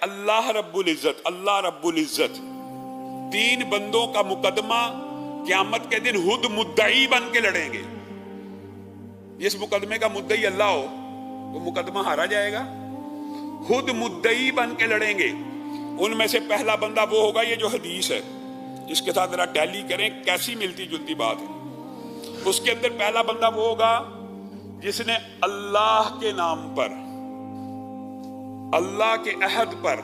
अल्लाह रब्बुल इज्जत तीन बंदों का मुकदमा क़यामत के दिन खुद मुद्दई बन के लड़ेंगे। जिस मुकदमे का मुद्दई अल्लाह हो वो मुकदमा हारा जाएगा। खुद मुद्दई बन के लड़ेंगे। उनमें से पहला बंदा वो होगा, ये जो हदीस है इसके साथ जरा टैली करें कैसी मिलती जुलती बात है। उसके अंदर पहला बंदा वो होगा जिसने अल्लाह के नाम पर, अल्लाह के अहद पर,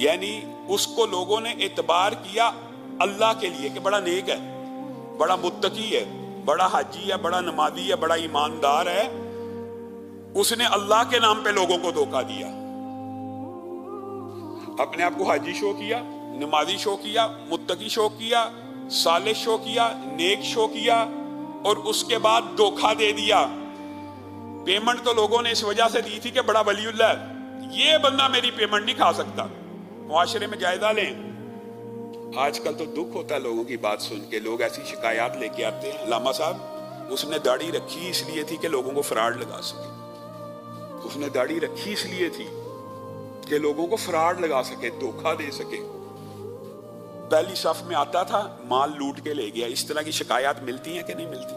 यानी उसको लोगों ने एतबार किया अल्लाह के लिए कि बड़ा नेक है, बड़ा मुत्तकी है, बड़ा हाजी है, बड़ा नमाजी है, बड़ा ईमानदार है। उसने अल्लाह के नाम पे लोगों को धोखा दिया। अपने आप को हाजी शो किया, नमाजी शो किया, मुत्तकी शो किया, साले शो किया, नेक शो किया और उसके बाद धोखा दे दिया। पेमेंट तो लोगों ने इस वजह से दी थी कि बड़ा वलीउल्लाह है, ये बंदा मेरी पेमेंट नहीं खा सकता। मुआशरे में जायजा लें। आजकल तो दुख होता है लोगों की बात सुन के। लोग ऐसी शिकायत लेके आते हैं, लामा साहब उसने दाढ़ी रखी इसलिए थी कि लोगों को फ्रॉड लगा सके, उसने दाढ़ी रखी इसलिए थी कि लोगों को फ्रॉड लगा सके, धोखा दे सके। पहली सफ में आता था, माल लूट के ले गया। इस तरह की शिकायत मिलती है कि नहीं मिलती?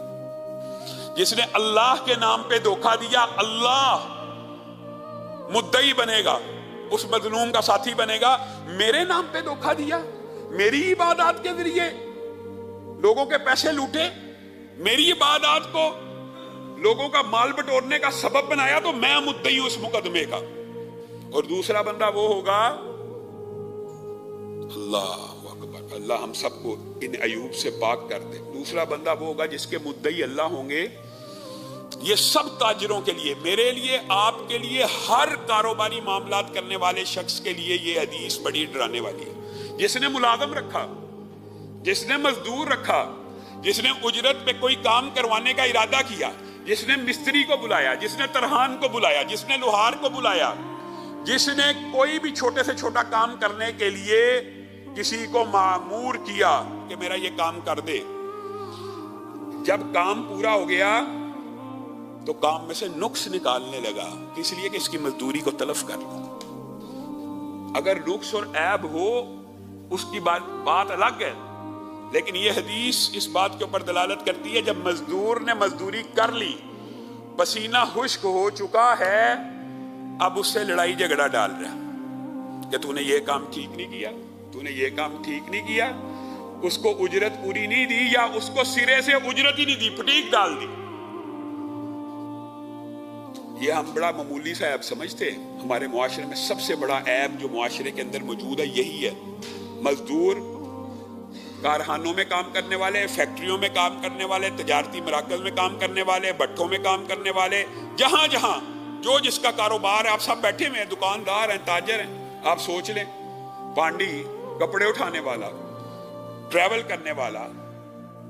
जिसने अल्लाह के नाम पे धोखा दिया, अल्लाह मुद्दई बनेगा, उस मजलूम का साथी बनेगा। मेरे नाम पे धोखा दिया, मेरी इबादत के जरिए लोगों के पैसे लूटे, मेरी इबादत को लोगों का माल बटोरने का सबब बनाया, तो मैं मुद्दई उस मुकदमे का। और दूसरा बंदा वो होगा, अल्लाह अकबर, अल्लाह हम सबको इन अयूब से पाक कर दे। दूसरा बंदा वो होगा जिसके मुद्दई अल्लाह होंगे। ये सब ताजरों के लिए, मेरे लिए, आपके लिए, हर कारोबारी मामलात करने वाले शख्स के लिए ये हदीस बड़ी डराने वाली है। जिसने मुलाजम रखा, जिसने मजदूर रखा, जिसने उजरत पे कोई काम करवाने का इरादा किया, जिसने मिस्त्री को बुलाया, जिसने तरहान को बुलाया, जिसने लोहार को बुलाया, जिसने कोई भी छोटे से छोटा काम करने के लिए किसी को मामूर किया कि मेरा ये काम कर दे, जब काम पूरा हो गया तो काम में से नुक्स निकालने लगा, इसलिए कि इसकी मजदूरी को तलफ कर लो। अगर नुक्स और ऐब हो उसकी बात अलग है, लेकिन यह हदीस इस बात के ऊपर दलालत करती है, जब मजदूर ने मजदूरी कर ली, पसीना खुश्क हो चुका है, अब उससे लड़ाई झगड़ा डाल रहा कि तूने ये काम ठीक नहीं किया, तूने ये काम ठीक नहीं किया, उसको उजरत पूरी नहीं दी या उसको सिरे से उजरत ही नहीं दी, फटीक डाल दी। ये हम बड़ा मामूली सा ऐब समझते हैं। हमारे मुआशरे में सबसे बड़ा ऐब जो मुआशरे के अंदर मौजूद है यही है। मजदूर कारखानों में काम करने वाले, फैक्ट्रियों में काम करने वाले, तजारती मराकज में काम करने वाले, भट्ठों में काम करने वाले, जहां जहां जो जिसका कारोबार है, आप सब बैठे हुए हैं, दुकानदार हैं, ताजर हैं। आप सोच लें, पांडी, कपड़े उठाने वाला, ट्रैवल करने वाला,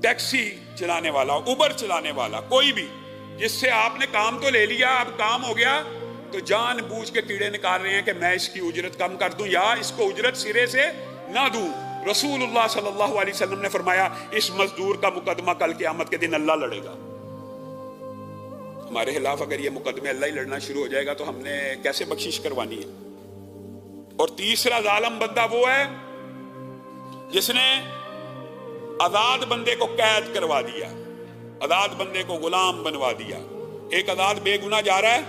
टैक्सी चलाने वाला, उबर चलाने वाला, कोई भी जिससे आपने काम तो ले लिया, अब काम हो गया तो जानबूझ के कीड़े निकाल रहे हैं कि मैं इसकी उजरत कम कर दूं या इसको उजरत सिरे से ना दूं। रसूलुल्लाह सल्लल्लाहु अलैहि वसल्लम ने फरमाया, इस मजदूर का मुकदमा कल क़यामत के दिन अल्लाह लड़ेगा। हमारे खिलाफ अगर ये मुकदमे अल्लाह ही लड़ना शुरू हो जाएगा तो हमने कैसे बख्शिश करवानी है? और तीसरा जालिम बंदा वो है जिसने आजाद बंदे को कैद करवा दिया, आजाद बंदे को गुलाम बनवा दिया। एक आजाद बेगुनाह जा रहा है,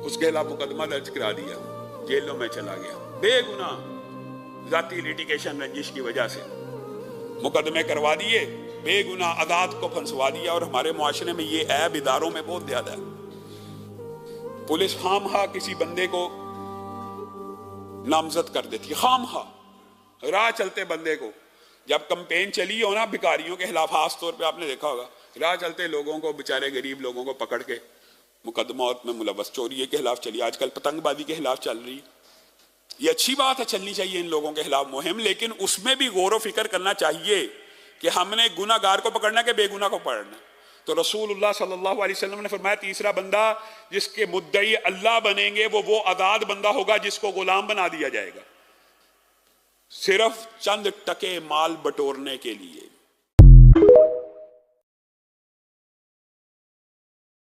उसके खिलाफ मुकदमा दर्ज करा दिया, जेलों में चला गया, बेगुनाह, जाती लिटिगेशन रंजिश की वजह से मुकदमे करवा दिए, बेगुनाह आजाद को फंसवा दिया। और हमारे मुआशरे में ये ऐब इदारों में बहुत ज्यादा है। पुलिस खामखा किसी बंदे को नामजद कर देती है, खामखा राह चलते बंदे को। जब कैंपेन चली हो ना भिखारियों के खिलाफ, खास तौर पे आपने देखा होगा, राह चलते लोगों को, बेचारे गरीब लोगों को पकड़ के मुकदमा में मुलव्वस, चोरी के खिलाफ चली, आजकल पतंगबाजी के खिलाफ चल रही है। ये अच्छी बात है, चलनी चाहिए इन लोगों के खिलाफ मुहिम, लेकिन उसमें भी गौर व फिक्र करना चाहिए कि हमने गुनाहगार को पकड़ना कि बेगुनाह को पकड़ना। तो रसूलुल्लाह सल्लल्लाहु अलैहि वसल्लम ने फरमाया, तीसरा बंदा जिसके मुद्दई अल्लाह बनेंगे वो आजाद बंदा होगा जिसको गुलाम बना दिया जाएगा, सिर्फ चंद टके माल बटोरने के लिए।